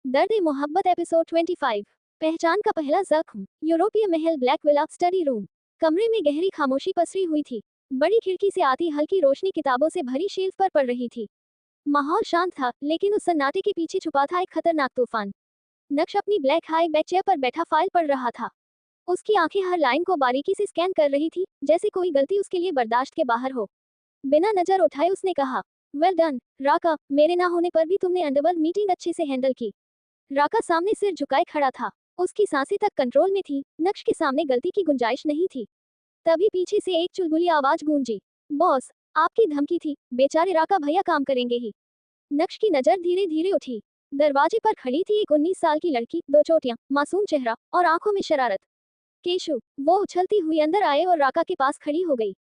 दर्द ए मोहब्बत एपिसोड 25। पहचान का पहला जख्म। यूरोपीय महल ब्लैक विला स्टडी रूम। कमरे में गहरी खामोशी पसरी हुई थी। बड़ी खिड़की से आती हल्की रोशनी किताबों से भरी शेल्फ पर पड़ रही थी। माहौल शांत था, लेकिन उस सन्नाटे के पीछे छुपा था एक खतरनाक तूफान। नक्श अपनी ब्लैक हाई बैक चेयर पर बैठा फाइल पढ़ रहा था। उसकी आंखें हर लाइन को बारीकी से स्कैन कर रही थी, जैसे कोई गलती उसके लिए बर्दाश्त के बाहर हो। बिना नजर उठाए उसने कहा, वेल डन राका, मेरे ना होने पर भी तुमने अंडरवर्ल्ड मीटिंग अच्छे से हैंडल की। राका सामने सिर झुकाए खड़ा था। उसकी सांसें तक कंट्रोल में थी, नक्श के सामने गलती की गुंजाइश नहीं थी। तभी पीछे से एक चुलबुली आवाज गूंजी, बॉस, आपकी धमकी थी, बेचारे राका भैया काम करेंगे ही। नक्श की नजर धीरे धीरे उठी। दरवाजे पर खड़ी थी एक 19 साल की लड़की, दो चोटियां, मासूम चेहरा और आंखों में शरारत। केशु। वो उछलती हुई अंदर आए और राका के पास खड़ी हो गई।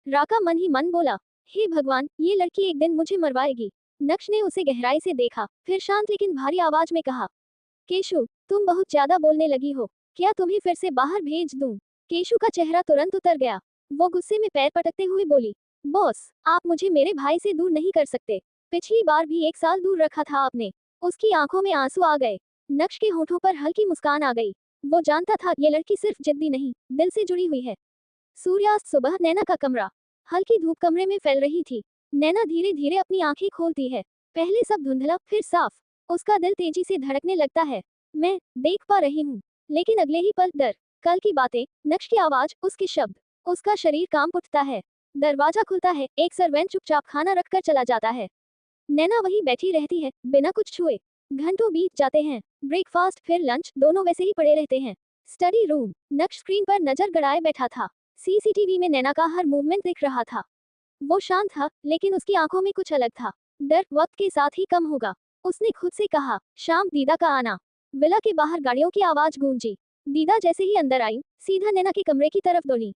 राका मन ही मन बोला, हे भगवान, ये लड़की एक दिन मुझे मरवाएगी। नक्श ने उसे गहराई से देखा, फिर शांत लेकिन भारी आवाज में कहा, केशु, तुम बहुत ज्यादा बोलने लगी हो, क्या तुम्हें फिर से बाहर भेज दूं? केशु का चेहरा तुरंत उतर गया। वो गुस्से में पैर पटकते हुए बोली, बॉस, आप मुझे मेरे भाई से दूर नहीं कर सकते। पिछली बार भी 1 साल दूर रखा था आपने। उसकी आंखों में आंसू आ गए। नक्श के होठों पर हल्की मुस्कान आ गई। वो जानता था ये लड़की सिर्फ जिद्दी नहीं, दिल से जुड़ी हुई है। सूर्यास्त सुबह। नैना का कमरा। हल्की धूप कमरे में फैल रही थी। नैना धीरे धीरे अपनी आंखें खोलती है। पहले सब धुंधला, फिर साफ। उसका दिल तेजी से धड़कने लगता है। मैं देख पा रही हूँ, लेकिन अगले ही पल डर। कल की बातें, नक्श की आवाज, उसके शब्द। उसका शरीर कांप उठता है। दरवाजा खुलता है, एक सर्वेंट चुपचाप खाना रखकर चला जाता है। नैना वहीं बैठी रहती है, बिना कुछ छुए। घंटों बीत जाते हैं। ब्रेकफास्ट फिर लंच, दोनों वैसे ही पड़े रहते हैं। Study room. नक्श स्क्रीन पर नजर गड़ाए बैठा था। सीसीटीवी में नैना का हर मूवमेंट दिख रहा था। वो शांत था, लेकिन उसकी आंखों में कुछ अलग था। डर वक्त के साथ ही कम होगा। उसने खुद से कहा, शाम दीदा का आना। विला के बाहर गाड़ियों की आवाज गूंजी। दीदा जैसे ही अंदर आई, सीधा नैना के कमरे की तरफ दौड़ी।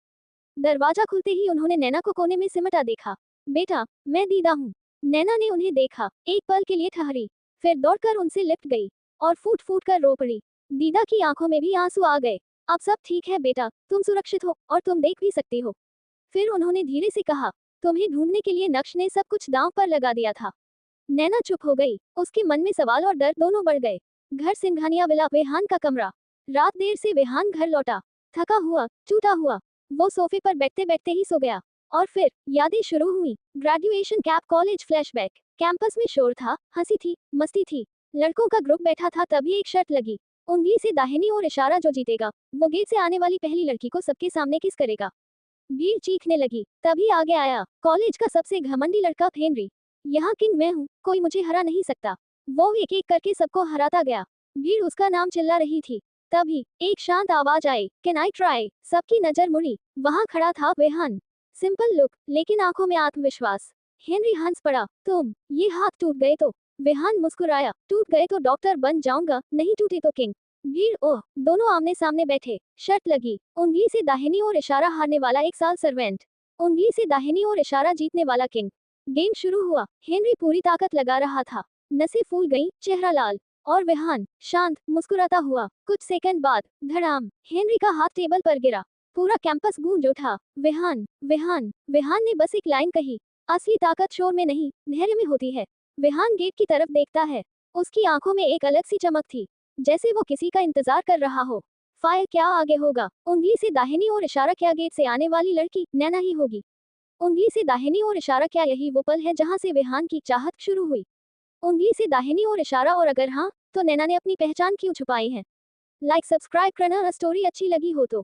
दरवाजा खुलते ही उन्होंने नैना को कोने में सिमटा देखा। बेटा, मैं दीदा हूँ। नैना ने उन्हें देखा, एक पल के लिए ठहरी, फिर दौड़कर उनसे लिपट गई और फूट फूट कर रो पड़ी। दीदा की आंखों में भी आंसू आ गए। अब सब ठीक है बेटा, तुम सुरक्षित हो और तुम देख भी सकती हो। फिर उन्होंने धीरे से कहा, तुम्हें ढूंढने के लिए नक्श ने सब कुछ दांव पर लगा दिया था। नैना चुप हो गई। उसके मन में सवाल और डर दोनों बढ़ गए। घर सिंघानिया विला। वेहान का कमरा। रात देर से वेहान घर लौटा, थका हुआ, टूटा हुआ। वो सोफे पर बैठते बैठते ही सो गया। और फिर यादें शुरू हुई। Graduation camp, college flashback. Campus में शोर था, हंसी थी, मस्ती थी। लड़कों का ग्रुप बैठा था, तभी एक शर्त लगी, उंगली से दाहिनी ओर इशारा, जो जीतेगा वो गेट से आने वाली पहली लड़की को सबके सामने किस करेगा। भीड़ चीखने लगी। तभी आगे आया कॉलेज का सबसे घमंडी लड़का, हेनरी। यहाँ किंग मैं हूँ, कोई मुझे हरा नहीं सकता। वो एक एक करके सबको हराता गया। भीड़ उसका नाम चिल्ला रही थी। तभी एक शांत आवाज आई, कैन आई ट्राई। सबकी नजर मुड़ी। वहां खड़ा था वेहान। सिंपल लुक, लेकिन आंखों में आत्मविश्वास। हेनरी हंस पड़ा, तुम। ये हाथ टूट गए तो? वेहान मुस्कुराया, टूट गए तो डॉक्टर बन जाऊंगा, नहीं टूटे तो किंग। भीड़। ओह। दोनों आमने सामने बैठे। शर्त लगी, उंगली से दाहिनी ओर इशारा, हारने वाला 1 साल सर्वेंट। उंगली से दाहिनी ओर इशारा, जीतने वाला किंग। गेम शुरू हुआ। हेनरी पूरी ताकत लगा रहा था। नसें फूल गईं, चेहरा लाल। और वेहान शांत, मुस्कुराता हुआ। कुछ सेकंड बाद धड़ाम, हेनरी का हाथ टेबल पर गिरा। पूरा कैंपस गूंज उठा, वेहान, वेहान। वेहान ने बस एक लाइन कही, असली ताकत शोर में नहीं, धैर्य में होती है। वेहान गेट की तरफ देखता है। उसकी आंखों में एक अलग सी चमक थी, जैसे वो किसी का इंतजार कर रहा हो। फायर, क्या आगे होगा? उंगली से दाहिनी ओर इशारा, क्या गेट से आने वाली लड़की नैना ही होगी? उंगली से दाहिनी ओर इशारा, क्या यही वो पल है जहां से वेहान की चाहत शुरू हुई? उंगली से दाहिनी ओर इशारा, और अगर हाँ, तो नैना ने अपनी पहचान क्यों छुपाई है? लाइक सब्सक्राइब करना। स्टोरी अच्छी लगी हो तो